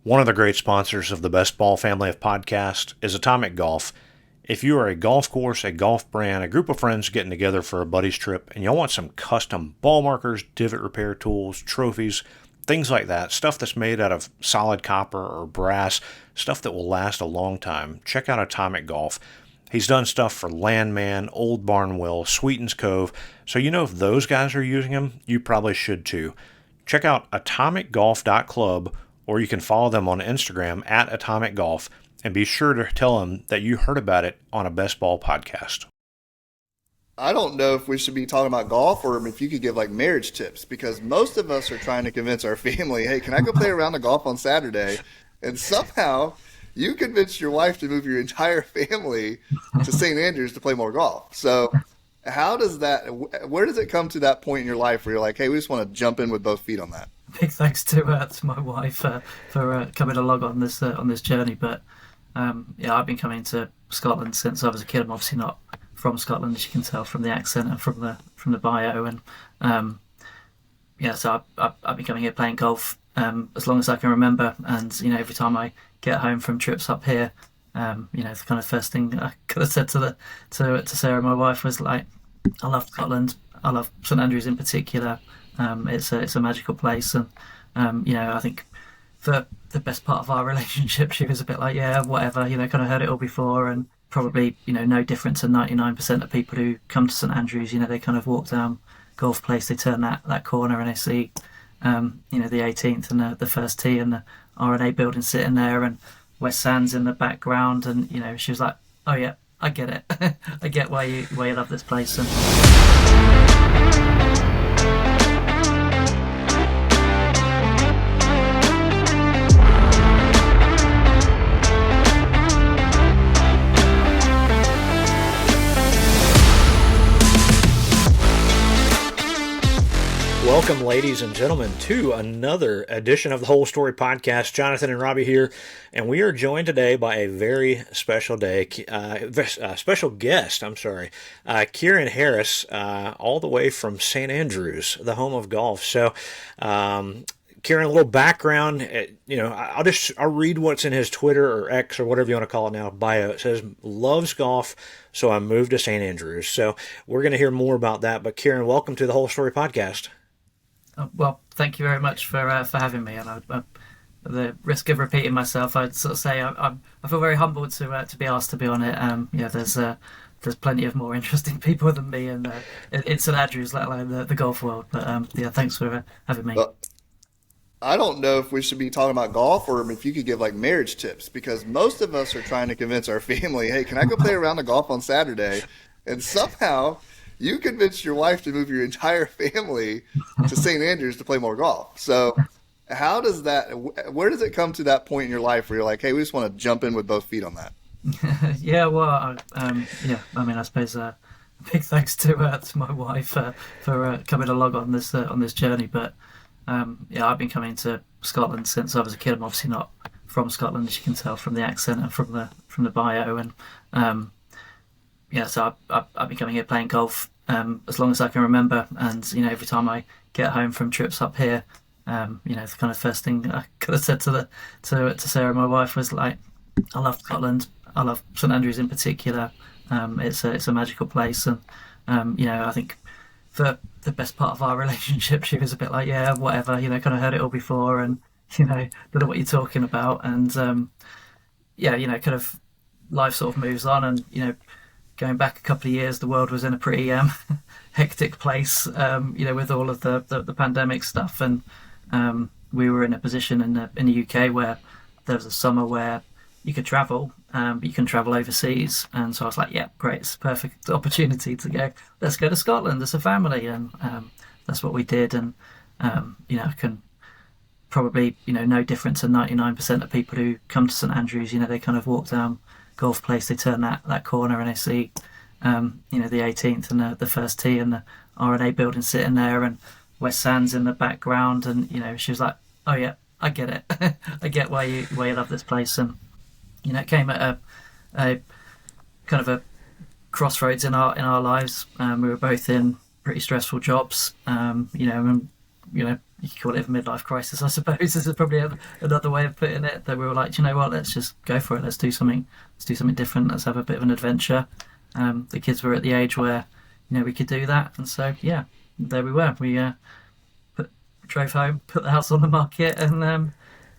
One of the great sponsors of the Best Ball family of podcasts is Atomic Golf. If you are a golf course, a golf brand, a group of friends getting together for a buddy's trip, and y'all want some custom ball markers, divot repair tools, trophies, things like that, stuff that's made out of solid copper or brass, stuff that will last a long time, check out Atomic Golf. He's done stuff for Landman, Old Barnwell, Sweetens Cove, so you know if those guys are using them, you probably should too. Check out atomicgolf.club, or you can follow them on Instagram at Atomic Golf, and be sure to tell them that you heard about it on a Best Ball podcast. I don't know if we should be talking about golf or if you could give like marriage tips, because most of us are trying to convince our family, hey, can I go play a round of golf on Saturday? And somehow you convinced your wife to move your entire family to St. Andrews to play more golf. So how does that, where does it come to that point in your life where you're like, hey, we just want to jump in with both feet on that? Big thanks to my wife for coming along on this journey. But I've been coming to Scotland since I was a kid. I'm obviously not from Scotland, as you can tell from the accent and from the bio. And so I've been coming here playing golf as long as I can remember. And every time I get home from trips up here, the kind of first thing I could have said to Sarah, my wife, was like, I love Scotland. I love St Andrews in particular. It's a magical place, and I think for the best part of our relationship, she was a bit like, yeah, whatever, kind of heard it all before, and probably no different to 99% of people who come to St Andrews. They kind of walk down Golf Place, they turn that corner, and they see the 18th and the first tee and the R&A building sitting there, and West Sands in the background, and she was like, oh yeah, I get it. I get why you love this place. And welcome, ladies and gentlemen, to another edition of the Whole Story Podcast. Jonathan and Robby here, and we are joined today by a very special special guest. Kieran Harris, all the way from St Andrews, the home of golf. So, Kieran, a little background. I'll read what's in his Twitter or X or whatever you want to call it now bio. It says loves golf, so I moved to St Andrews. So we're going to hear more about that. But Kieran, welcome to the Whole Story Podcast. Well, thank you very much for having me. And at the risk of repeating myself, I'd sort of say I feel very humbled to be asked to be on it. There's plenty of more interesting people than me in St Andrews, let alone the golf world. But thanks for having me. Well, I don't know if we should be talking about golf or if you could give like marriage tips, because most of us are trying to convince our family, hey, can I go play a round of golf on Saturday? And somehow you convinced your wife to move your entire family to St. Andrews to play more golf. So how does that, where does it come to that point in your life where you're like, hey, we just want to jump in with both feet on that? I suppose big thanks to my wife for coming along on this journey. But I've been coming to Scotland since I was a kid. I'm obviously not from Scotland, as you can tell from the accent and from the bio. And so I've been coming here playing golf as long as I can remember. And every time I get home from trips up here, the kind of first thing I could have said to Sarah, my wife, was like, I love Scotland. I love St Andrews in particular. It's a magical place, and I think for the best part of our relationship, she was a bit like, yeah, whatever, kind of heard it all before, and don't know what you're talking about. And kind of life sort of moves on, and going back a couple of years, the world was in a pretty hectic place, with all of the pandemic stuff, and we were in a position in the UK where there was a summer where you could travel, but you can travel overseas. And so I was like, yeah, great, it's a perfect opportunity to go. Let's go to Scotland as a family, and that's what we did. And can probably no different to 99% of people who come to St Andrews. They kind of walk down Golf Place, they turn that corner, and they see the 18th and the first tee and the R&A building sitting there, and West Sands in the background. And she was like, oh yeah, I get it. I get why you love this place. And it came at a kind of a crossroads in our lives. We were both in pretty stressful jobs. And you could call it a midlife crisis, I suppose. This is probably another way of putting it. That we were like, "Do you know what? Let's just go for it. Let's do something. Let's do something different. Let's have a bit of an adventure." The kids were at the age where we could do that, and so yeah, there we were. We drove home, put the house on the market, and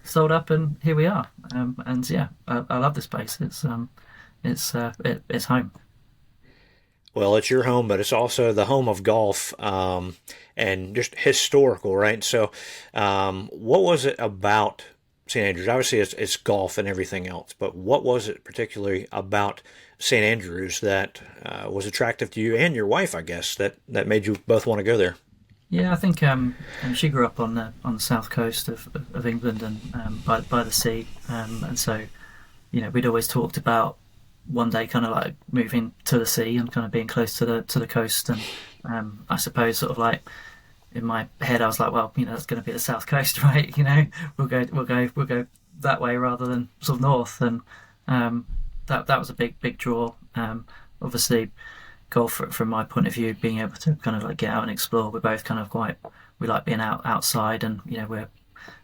sold up, and here we are. And yeah, I love this place. It's home. Well, it's your home, but it's also the home of golf, and just historical, right? So, what was it about St. Andrews? Obviously, it's golf and everything else, but what was it particularly about St. Andrews that was attractive to you and your wife, I guess, that made you both want to go there? Yeah, I think and she grew up on the south coast of England, and by the sea, and so we'd always talked about one day kind of like moving to the sea and kind of being close to the coast. And I suppose sort of like in my head I was like, well, that's going to be the south coast, right? We'll go that way rather than sort of north. And that was a big draw. Obviously golf from my point of view, being able to kind of like get out and explore. We're both kind of we like being outside, and we're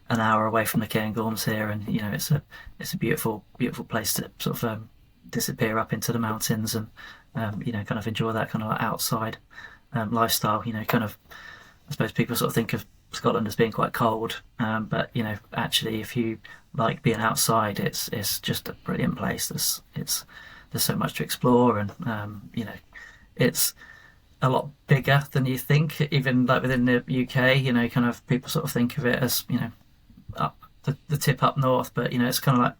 an hour away from the Cairngorms here, and it's a beautiful place to sort of disappear up into the mountains, and kind of enjoy that kind of like outside lifestyle. Kind of, I suppose people sort of think of Scotland as being quite cold, but actually, if you like being outside, it's just a brilliant place. There's so much to explore, and it's a lot bigger than you think. Even like within the UK, kind of people sort of think of it as up the tip up north, but it's kind of like,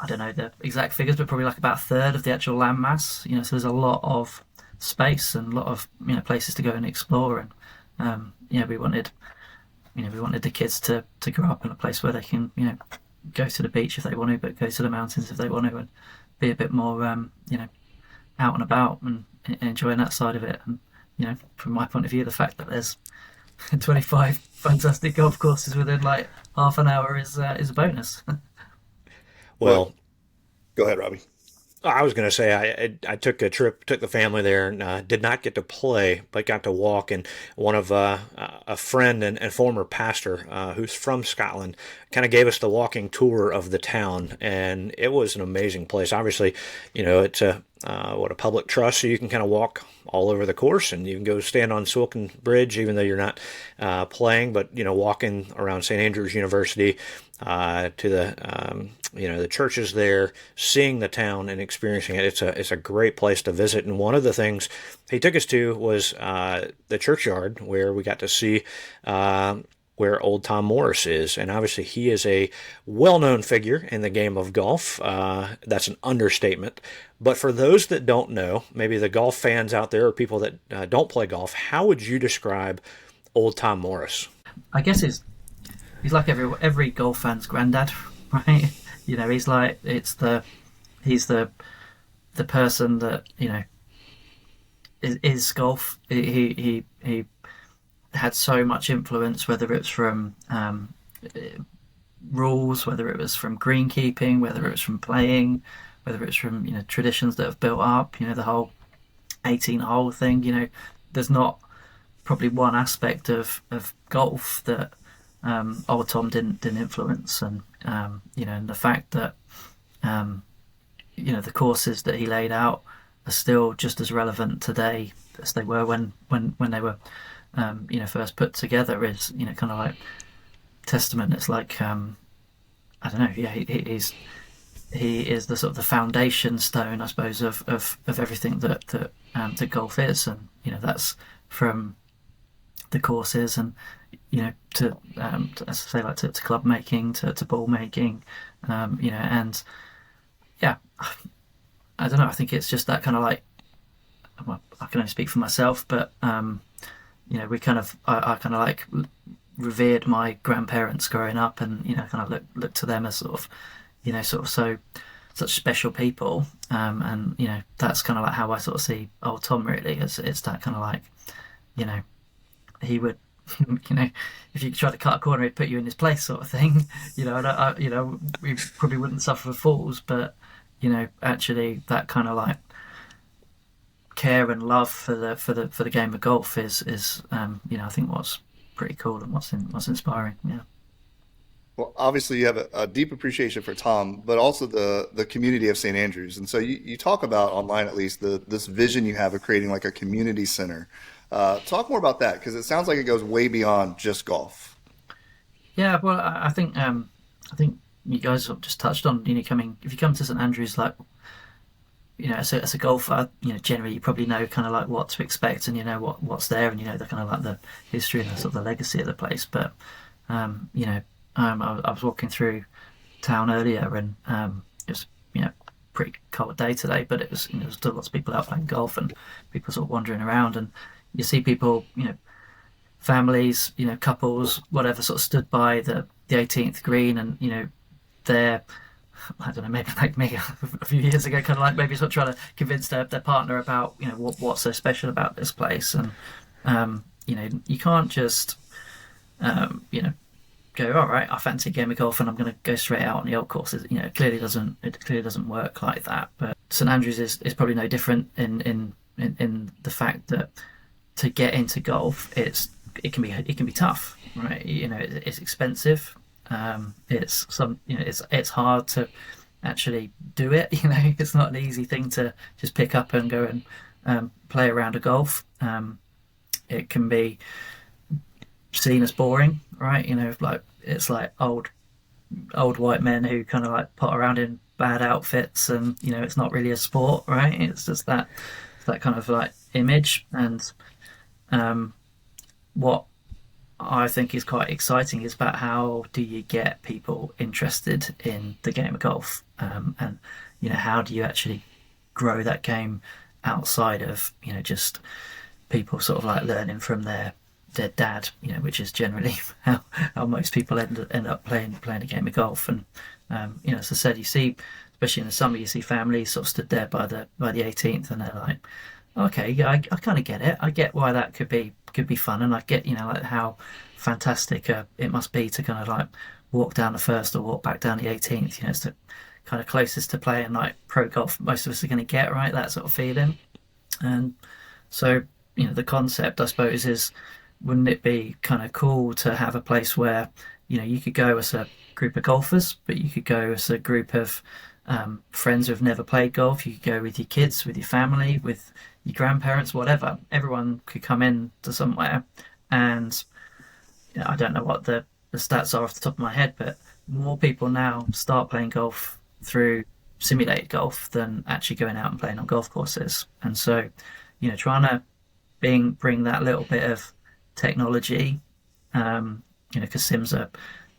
I don't know the exact figures, but probably like about a third of the actual land mass. So there's a lot of space and a lot of places to go and explore. And we wanted the kids to grow up in a place where they can go to the beach if they want to, but go to the mountains if they want to, and be a bit more out and about and enjoying that side of it. And from my point of view, the fact that there's 25 fantastic golf courses within like half an hour is a bonus. Well, Go ahead, Robbie. I was going to say I took a trip, took the family there, and did not get to play, but got to walk. And one of a friend and former pastor who's from Scotland kind of gave us the walking tour of the town, and it was an amazing place. Obviously, it's a public trust, so you can kind of walk all over the course, and you can go stand on Silken Bridge, even though you're not playing. But walking around St. Andrews University to the churches there, seeing the town and experiencing it. It's a great place to visit. And one of the things he took us to was the churchyard, where we got to see where old Tom Morris is. And obviously he is a well-known figure in the game of golf. That's an understatement. But for those that don't know, maybe the golf fans out there or people that don't play golf, how would you describe old Tom Morris? I guess he's like every golf fan's granddad, right? He's like he's the person that is golf. He had so much influence, whether it's from rules, whether it was from greenkeeping, whether it was from playing, whether it's from traditions that have built up. The whole 18-hole thing. There's not probably one aspect of golf that old Tom didn't influence, and and the fact that the courses that he laid out are still just as relevant today as they were when they were first put together is kind of like testament. It's like I don't know, yeah, he is the sort of the foundation stone, I suppose, of everything that golf is, and that's from the courses and to as I say, like to club making, to ball making, and yeah, I don't know. I think it's just that kind of like, well, I can only speak for myself, but we kind of I kind of like revered my grandparents growing up, and kind of look to them as sort of such special people, and that's kind of like how I sort of see old Tom. Really, it's that kind of like he would if you tried to cut a corner, he'd put you in his place, sort of thing. We probably wouldn't suffer fools, but actually that kind of like care and love for the game of golf is I think what's pretty cool and what's inspiring. Yeah. Well, obviously you have a deep appreciation for Tom, but also the community of St. Andrews. And so you talk about online at least this vision you have of creating like a community center. Talk more about that because it sounds like it goes way beyond just golf. Yeah, well, I think you guys have just touched on, coming if you come to St Andrews, like, as a golfer, generally you probably know kind of like what to expect, and what's there, and the kind of like the history and the sort of the legacy of the place. But I was walking through town earlier, and it was pretty cold day today, but it was there was still lots of people out playing golf and people sort of wandering around, and you see people, families, couples, whatever, sort of stood by the 18th green, and they're, I don't know, maybe like me a few years ago, kind of like maybe sort of trying to convince their partner about what's so special about this place. And you can't just go, all right, I fancy a game of golf and I'm going to go straight out on the old courses. It clearly doesn't work like that. But St Andrews is probably no different in the fact that to get into golf, it can be tough, right? It's expensive. It's hard to actually do it. It's not an easy thing to just pick up and go and play a round of golf. It can be seen as boring, right? Like it's like old white men who kind of like pot around in bad outfits, and it's not really a sport, right? It's just that kind of like image. And what I think is quite exciting is about how do you get people interested in the game of golf, and how do you actually grow that game outside of just people sort of like learning from their dad, which is generally how most people end up playing a game of golf. And as I said, you see, especially in the summer, you see families sort of stood there by the 18th, and they're like, okay, yeah, I kind of get it. I get why that could be fun, and I get like how fantastic it must be to kind of like walk down the first or walk back down the 18th. It's the kind of closest to playing like pro golf most of us are going to get, right? That sort of feeling. And so the concept, I suppose, is wouldn't it be kind of cool to have a place where you could go as a group of golfers, but you could go as a group of friends who've never played golf. You could go with your kids, with your family, with your grandparents, whatever. Everyone could come in to somewhere, and I don't know what the stats are off the top of my head, but more people now start playing golf through simulated golf than actually going out and playing on golf courses. And so, trying to bring that little bit of technology, because Sims are,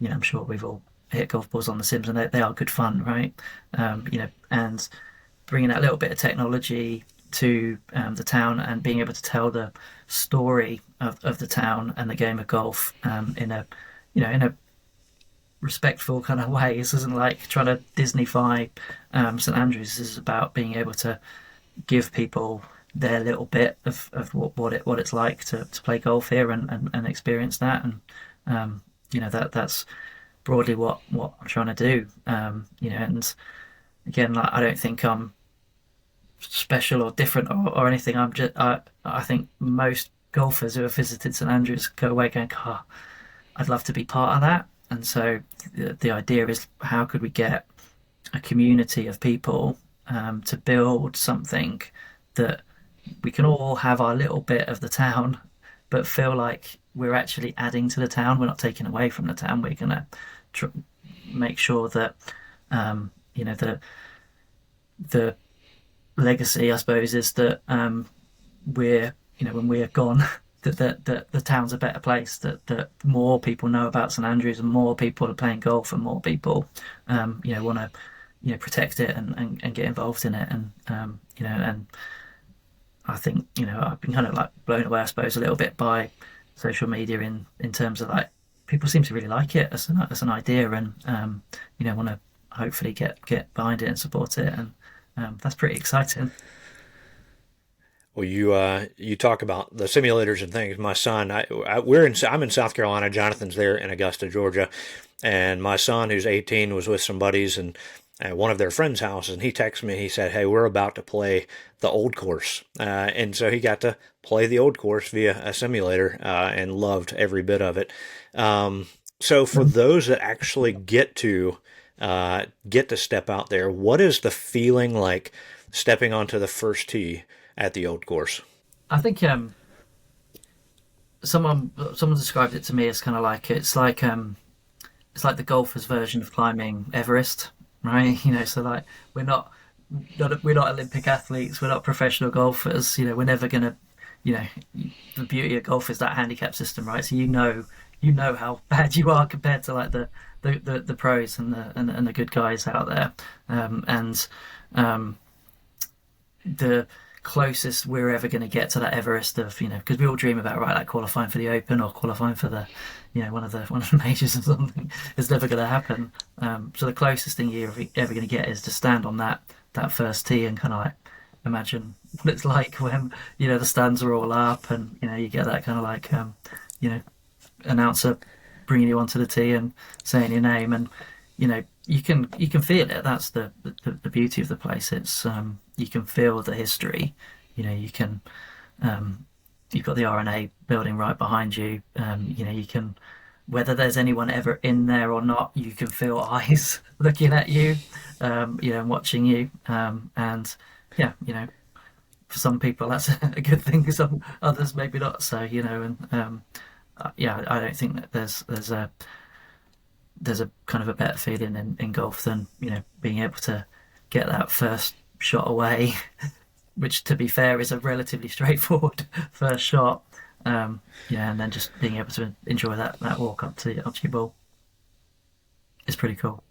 I'm sure we've all hit golf balls on the Sims, and they are good fun, right? And bringing that little bit of technology to the town and being able to tell the story of the town and the game of golf in a respectful kind of way. This isn't like trying to Disneyfy St Andrews. This is about being able to give people their little bit of what it's like to play golf here and experience that. And that's broadly what I'm trying to do. And again, like, I don't think I'm special or different or anything. I think most golfers who have visited St Andrews go away going, oh, I'd love to be part of that. And so the idea is, how could we get a community of people to build something that we can all have our little bit of the town, but feel like we're actually adding to the town. We're not taking away from the town. We're going to make sure that the legacy, I suppose, is that we're when we're gone, that the town's a better place. That more people know about St Andrews, and more people are playing golf, and more people want to protect it and get involved in it. And and I think I've been kind of like blown away, I suppose, a little bit by social media in terms of like people seem to really like it as an idea, and want to hopefully get behind it and support it, and that's pretty exciting. Well, you talk about the simulators and things. My son, I'm in South Carolina. Jonathan's there in Augusta, Georgia, and my son, who's 18, was with some buddies, and at one of their friends' houses, and he texted me. He said, "Hey, we're about to play the old course," and so he got to play the old course via a simulator and loved every bit of it. So for those that actually get to step out there, what is the feeling like stepping onto the first tee at the old course? I think someone described it to me as kind of like it's like the golfer's version of climbing Everest, right? So like we're not Olympic athletes, we're not professional golfers. We're never gonna, you know, the beauty of golf is that handicap system, right? So you know how bad you are compared to like the pros and the good guys out there, and the closest we're ever going to get to that Everest of, because we all dream about, right, like qualifying for the Open or qualifying for the, one of the majors or something. It's never going to happen. So the closest thing you're ever going to get is to stand on that first tee and kind of like imagine what it's like when the stands are all up and you get that kind of like announcer bringing you onto the tee and saying your name, and you can feel it. That's the beauty of the place. It's you can feel the history. You can you've got the RNA building right behind you. You can, whether there's anyone ever in there or not, you can feel eyes looking at you, and watching you. And yeah, for some people that's a good thing. Some others maybe not. So and yeah, I don't think that there's a kind of a better feeling in golf than being able to get that first shot away, which to be fair is a relatively straightforward first shot. And then just being able to enjoy that walk up to your ball is pretty cool.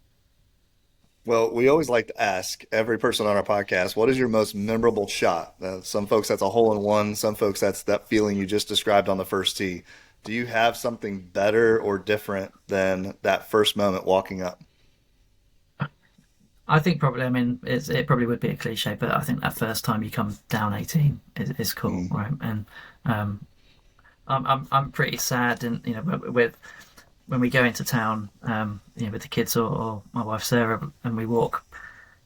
Well, we always like to ask every person on our podcast, what is your most memorable shot? Some folks that's a hole in one. Some folks that's that feeling you just described on the first tee. Do you have something better or different than that first moment walking up? I think probably, I mean, it probably would be a cliche, but I think that first time you come down 18 is cool, right? And I'm pretty sad, and with when we go into town, with the kids or my wife Sarah, and we walk,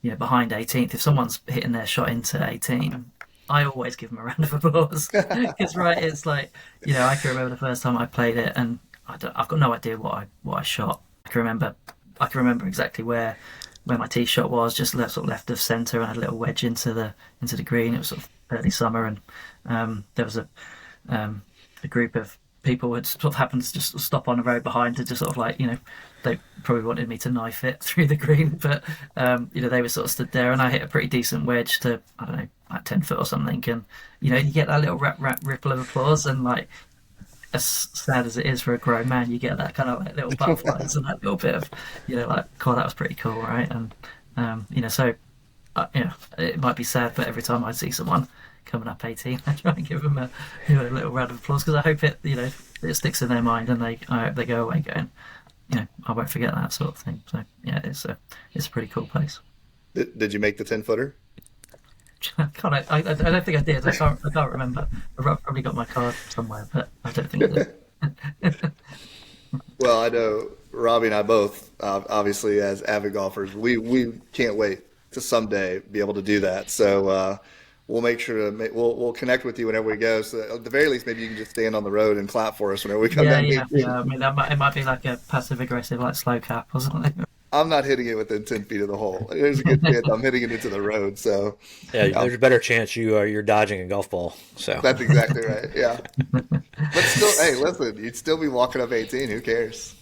behind 18th. If someone's hitting their shot into 18, I always give them a round of applause because right, it's like I can remember the first time I played it, and I've got no idea what I shot. I can remember exactly where my tee shot was, just sort of left of centre, and I had a little wedge into the green. It was sort of early summer, and there was a group of people who had sort of happened to just stop on the road behind to just sort of like they probably wanted me to knife it through the green, but they were sort of stood there, and I hit a pretty decent wedge to, I don't know, like 10 foot or something, and you get that little ripple of applause, and like, as sad as it is for a grown man, you get that kind of like little butterflies and that little bit of like, God, that was pretty cool, right? And so it might be sad, but every time I see someone coming up 18, I try and give them a little round of applause, because I hope it it sticks in their mind, and I hope they go away going, I won't forget that sort of thing. So yeah, it's a pretty cool place. Did you make the 10-footer? I don't think I did. I can't remember. I probably got my card somewhere, but I don't think I did. Well, I know Robbie and I both, obviously as avid golfers, we can't wait to someday be able to do that. So we'll make sure to we'll connect with you whenever we go. So at the very least, maybe you can just stand on the road and clap for us whenever we come down. Yeah. I mean, it might be like a passive aggressive, like slow cap or something. I'm not hitting it within 10 feet of the hole. There's a good chance I'm hitting it into the road. So yeah, there's a better chance you're dodging a golf ball. So that's exactly right. Yeah. But still, hey, listen, you'd still be walking up 18. Who cares?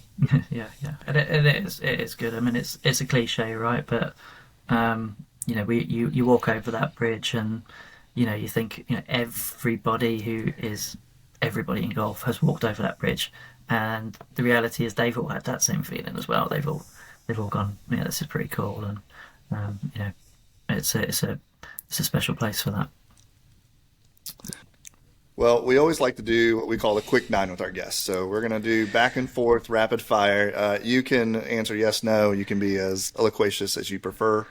Yeah. And it is good. I mean, it's a cliche, right? But you walk over that bridge, and you think everybody who is everybody in golf has walked over that bridge, and the reality is they've all had that same feeling as well. They've all gone, this is pretty cool, and it's a special place for that. Well, we always like to do what we call a quick 9 with our guests. So we're going to do back and forth, rapid fire. You can answer yes, no. You can be as loquacious as you prefer.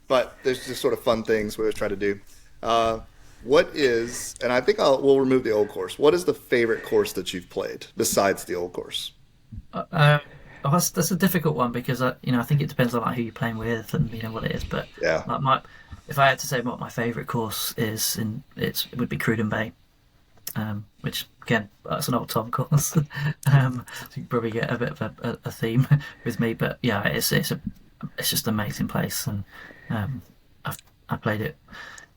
But there's just sort of fun things we always try to do. What is, and I think we'll remove the old course. What is the favorite course that you've played besides the old course? that's a difficult one because I think it depends on like who you're playing with and what it is. But Yeah. like if I had to say what my favourite course is, it would be Cruden Bay, which again that's an old Tom course. So you can probably get a bit of a theme with me, but yeah, it's just an amazing place, and I played it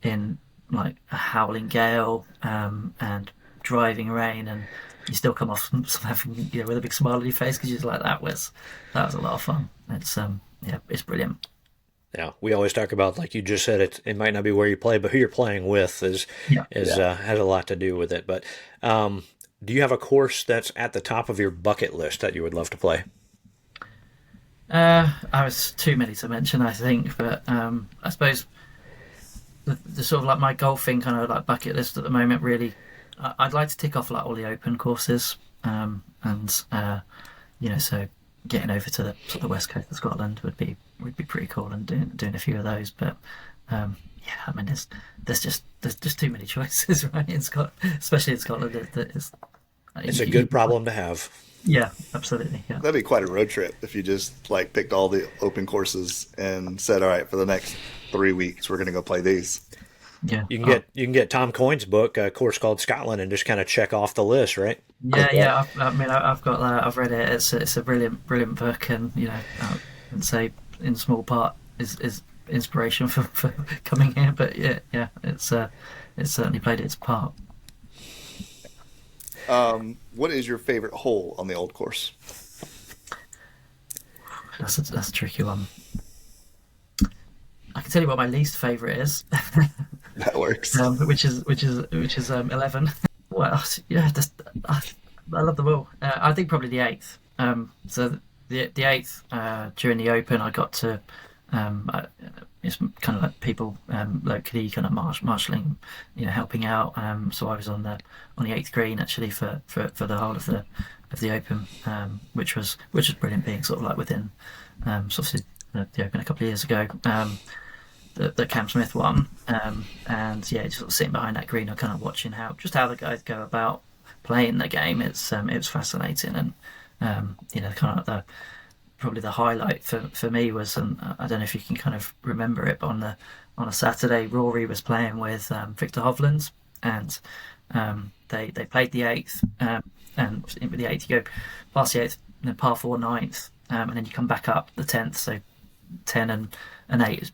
in like a howling gale and driving rain, and you still come off having with a big smile on your face because you're just like that was a lot of fun. It's it's brilliant. Yeah, we always talk about, like you just said, it might not be where you play, but who you're playing with Yeah. has a lot to do with it. But do you have a course that's at the top of your bucket list that you would love to play? I was too many to mention, I think, but I suppose the sort of like my golfing kind of like bucket list at the moment, really, I'd like to tick off like all the open courses, and so getting over to the sort of the west coast of Scotland would be pretty cool, and doing a few of those. But yeah, I mean, there's just too many choices, right? In Scotland, especially in Scotland, It's a good problem to have. Yeah, absolutely. Yeah. That'd be quite a road trip if you just like picked all the open courses and said, all right, for the next 3 weeks, we're going to go play these. Yeah. You can get Tom Coyne's book, a course called Scotland, and just kind of check off the list, right? Yeah. I've got that. I've read it. It's a brilliant book, and I would say in small part is inspiration for coming here. But yeah, it's certainly played its part. What is your favorite hole on the old course? That's a tricky one. I can tell you what my least favourite is. That works. Which is 11. Well, yeah, I love them all. I think probably the eighth. So the eighth during the Open, I got to. It's kind of like people locally kind of marshalling, helping out. So I was on the eighth green actually for the whole of the Open, which was brilliant, being sort of like within sort of the Open a couple of years ago. The Cam Smith one, and yeah, just sort of sitting behind that green and kind of watching how the guys go about playing the game. It was fascinating, and kind of probably the highlight for me was, and I don't know if you can kind of remember it, but on a Saturday, Rory was playing with Victor Hovland, and they played the eighth, and with the eighth you go past the eighth, and then par four ninth, and then you come back up the 10th, so 10 and 8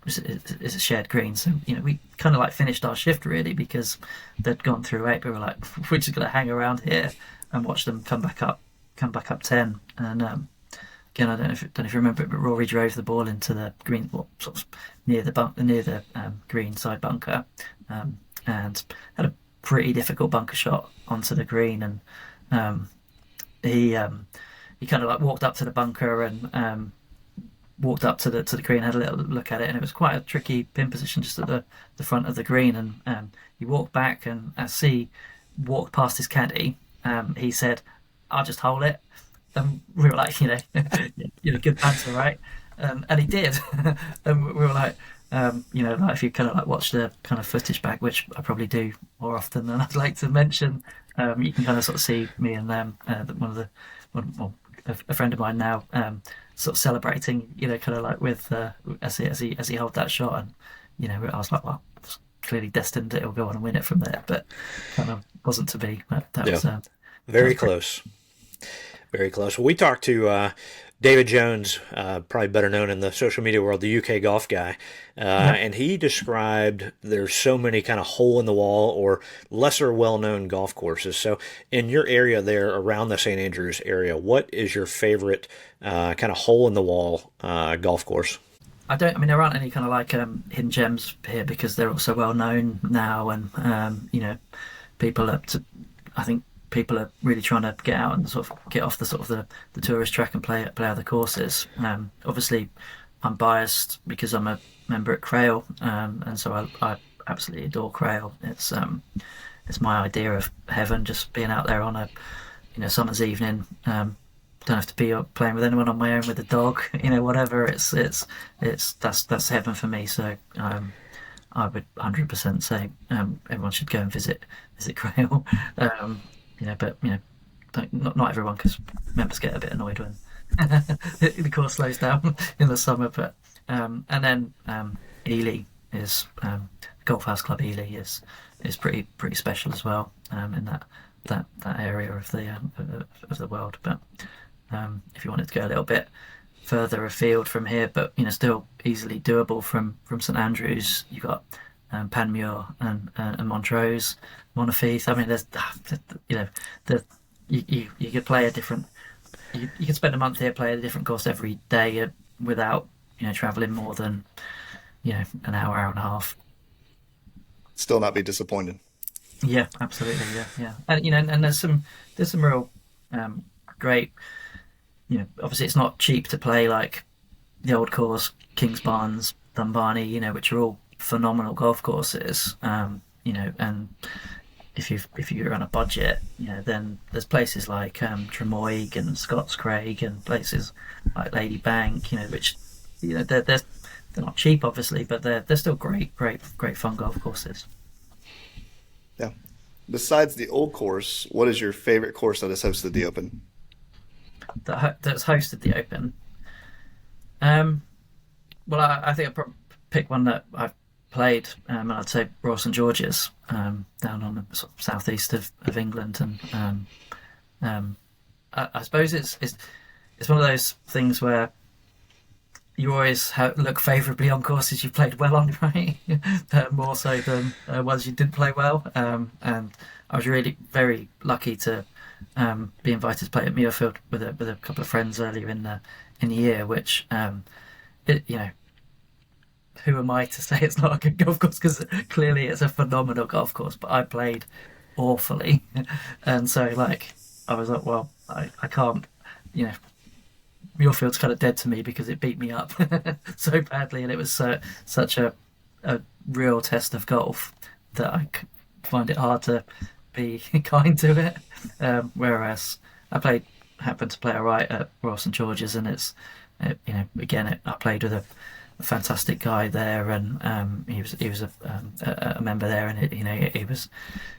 is a shared green. So we kind of like finished our shift really because they'd gone through 8. We were like, we're just going to hang around here and watch them come back up 10. And again, I don't know if you remember it, but Rory drove the ball into the green, sort of near the green side bunker, and had a pretty difficult bunker shot onto the green. And he kind of like walked up to the bunker and walked up to the green, had a little look at it, and it was quite a tricky pin position just at the front of the green. And he walked back, and as he walked past his caddy, he said, "I'll just hold it." And we were like, good banter, right? And he did. And we were like, like if you kind of like watch the kind of footage back, which I probably do more often than I'd like to mention, you can kind of sort of see me and them, a friend of mine now, sort of celebrating, kind of like with as he held that shot, and I was like, well, it's clearly destined that he'll go on and win it from there, but kind of wasn't to be. But that was very close. Very close. Well, we talked to David Jones, probably better known in the social media world, the UK golf guy, and he described there's so many kind of hole-in-the-wall or lesser well-known golf courses. So in your area there, around the St. Andrews area, what is your favorite kind of hole-in-the-wall golf course? There aren't any kind of like hidden gems here because they're all so well-known now, and people are really trying to get out and sort of get off the tourist track and play other courses. Obviously, I'm biased because I'm a member at Crail, and so I absolutely adore Crail. It's my idea of heaven, just being out there on a summer's evening. Don't have to be playing with anyone, on my own with a dog, whatever. That's heaven for me. So I would 100% say everyone should go and visit Crail. But not everyone, because members get a bit annoyed when The course slows down in the summer, but and then Ely is Golf House Club Ely is pretty special as well in that area of the world. But if you wanted to go a little bit further afield from here, but still easily doable from St Andrews, you got Panmure and Montrose, Montefieth. I mean, there's the you could play a different. You could spend a month here, play a different course every day without traveling more than an hour and a half. Still not be disappointed. Yeah, absolutely. Yeah. And there's some real great. Obviously it's not cheap to play like the Old Course, Kings Barnes, Dunbarney, which are all phenomenal golf courses. And if you're on a budget, then there's places like Tremoig and Scots Craig and places like Lady Bank, which they're not cheap obviously, but they're still great fun golf courses. Yeah. Besides the Old Course, what is your favorite course that has hosted the Open? That's hosted the Open. Well, I think I'd probably pick one that I've played, and I'd say Royal St George's, down on the sort of southeast of England, and I suppose it's one of those things where you always look favourably on courses you played well on, right? More so than ones you didn't play well. And I was really very lucky to be invited to play at Muirfield with a couple of friends earlier in the year, which who am I to say it's not a good golf course? Because clearly it's a phenomenal golf course, but I played awfully, and so I was like, well, I can't, Muirfield's kind of dead to me because it beat me up so badly, and it was such a real test of golf that I find it hard to be kind to it. Whereas happened to play alright at Royal St George's, and I played with a fantastic guy there, and he was a member there, and he was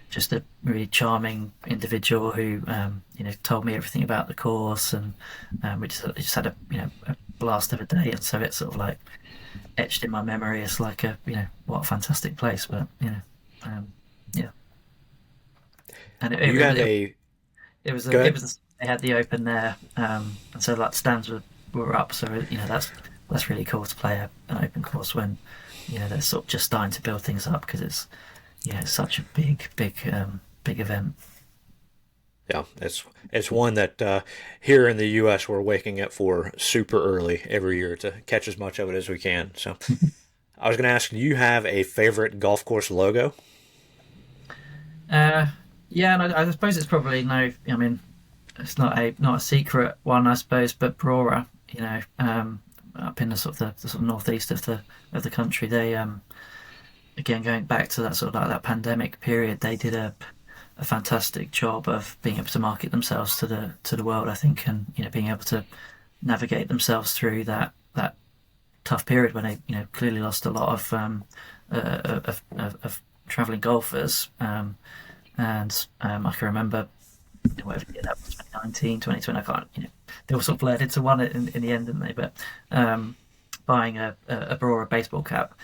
just a really charming individual who told me everything about the course, and we just had a blast of a day, and so it's sort of like etched in my memory as like what a fantastic place. But yeah, and it was they had the Open there, and so like stands were up, so that's really cool to play an Open course when they're sort of just starting to build things up, because it's such a big event. Yeah, it's one that here in the U.S. we're waking up for super early every year to catch as much of it as we can. So I was going to ask, do you have a favorite golf course logo? Yeah, and I suppose it's probably no. I mean, it's not a secret one, I suppose, but Brora, up in the sort of northeast of the country, they again going back to that sort of like that pandemic period, they did a fantastic job of being able to market themselves to the world, I think, and being able to navigate themselves through that tough period when they clearly lost a lot of traveling golfers, and I can remember whatever year that was, 2019, 2020, I can't, they all sort of blurred into one in the end, didn't they? But buying a Brora baseball cap,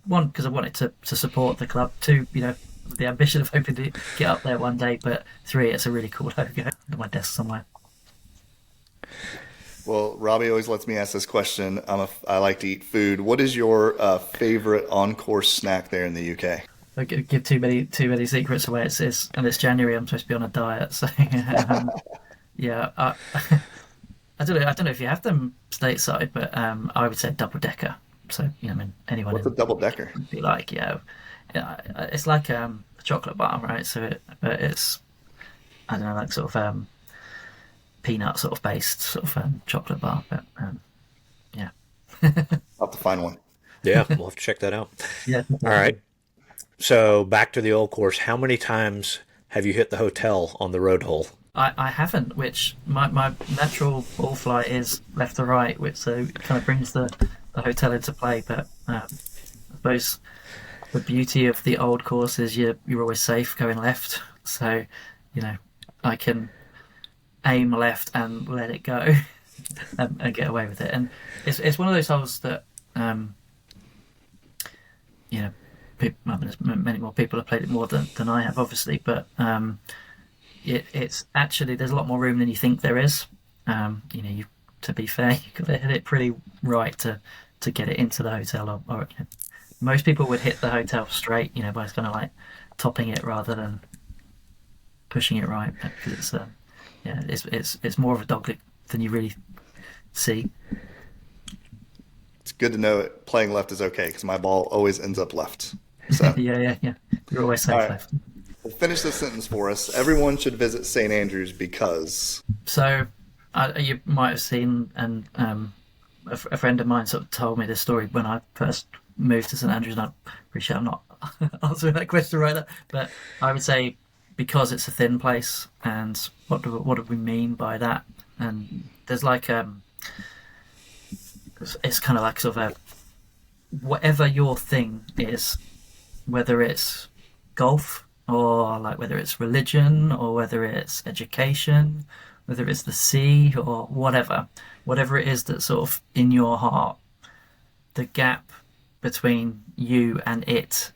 one, because I wanted to support the club, two, with the ambition of hoping to get up there one day, but three, it's a really cool logo on my desk somewhere. Well, Robbie always lets me ask this question. I like to eat food. What is your favorite on-course snack there in the UK? I give too many secrets away. It's January. I'm supposed to be on a diet, so yeah. I don't know if you have them stateside, but I would say double decker. So anyone. What's a double decker? Would be like it's like a chocolate bar, right? But it's I don't know, like sort of peanut sort of based sort of chocolate bar. But yeah, I'll have to find one. Yeah, we'll have to check that out. Yeah. All right. So back to the Old Course. How many times have you hit the hotel on the road hole? I haven't, which my natural ball flight is left to right, which so kind of brings the hotel into play. But I suppose the beauty of the Old Course is you're always safe going left. So I can aim left and let it go. and get away with it. And it's one of those holes that you know, well, there's many more people have played it more than I have, obviously, but it's actually, there's a lot more room than you think there is. To be fair, you've got to hit it pretty right to get it into the hotel, or most people would hit the hotel straight, by kind of like topping it rather than pushing it right, because it's more of a dogleg than you really see. It's good to know playing left is okay because my ball always ends up left. So yeah. You're always safe all right. left. Well, finish this sentence for us. Everyone should visit St. Andrews because. So you might have seen, and a friend of mine sort of told me this story when I first moved to St. Andrews, and I appreciate I'm not answering that question right now, but I would say because it's a thin place, and what do we mean by that? And there's like it's kind of like sort of whatever your thing is, whether it's golf or like whether it's religion or whether it's education, whether it's the sea or whatever it is that's sort of in your heart, the gap between you and it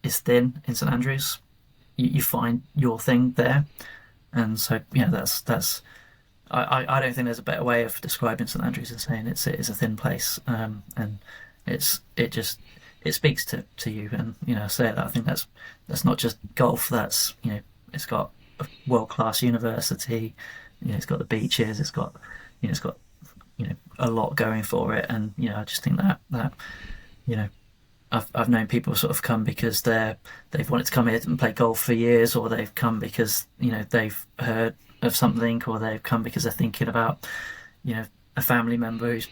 is thin in St Andrews. You find your thing there, and so that's. I don't think there's a better way of describing St Andrews than saying it is a thin place, and it speaks to you, and I say that I think that's not just golf. That's it's got a world class university, it's got the beaches, it's got a lot going for it, and I just think that I've known people sort of come because they've wanted to come here and play golf for years, or they've come because they've heard of something, or they've come because they're thinking about a family member who's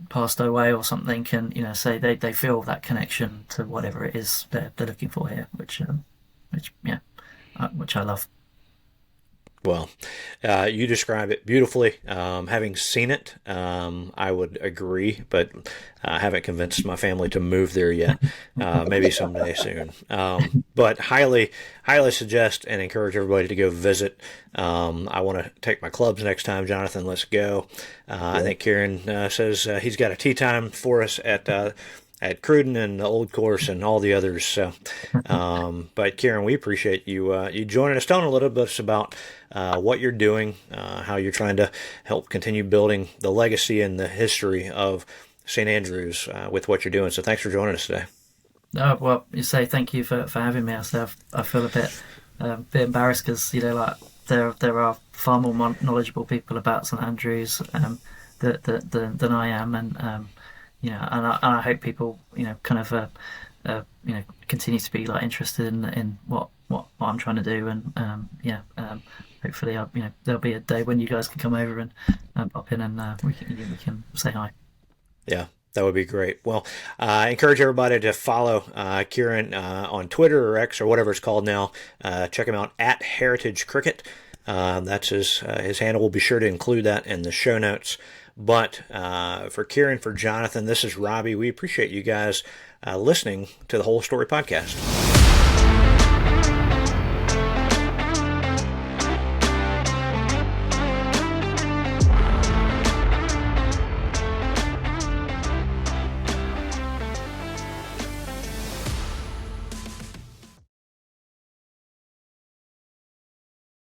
passed away or something, and say they feel that connection to whatever it is they're looking for here, which I love. Well, you describe it beautifully. Having seen it, I would agree, but I haven't convinced my family to move there yet. Maybe someday soon. But highly suggest and encourage everybody to go visit. I want to take my clubs next time. Jonathan, let's go. I think Kieran says he's got a tee time for us at Cruden and the Old Course and all the others. So, but Kieran, we appreciate you joining us, telling a little bit about what you're doing, how you're trying to help continue building the legacy and the history of St. Andrews with what you're doing. So thanks for joining us today. Well, you say thank you for having me. I feel a bit embarrassed because like there are far more knowledgeable people about St Andrews than I am, and and I hope people kind of continue to be like interested in what I'm trying to do, and hopefully there'll be a day when you guys can come over and pop in, and we can say hi. Yeah, that would be great. Well, I encourage everybody to follow Kieran on Twitter or X or whatever it's called now. Check him out at Heritage Cricket. That's his handle. We'll be sure to include that in the show notes. But for Kieran, for Jonathan, this is Robby. We appreciate you guys listening to the Whole Story Podcast.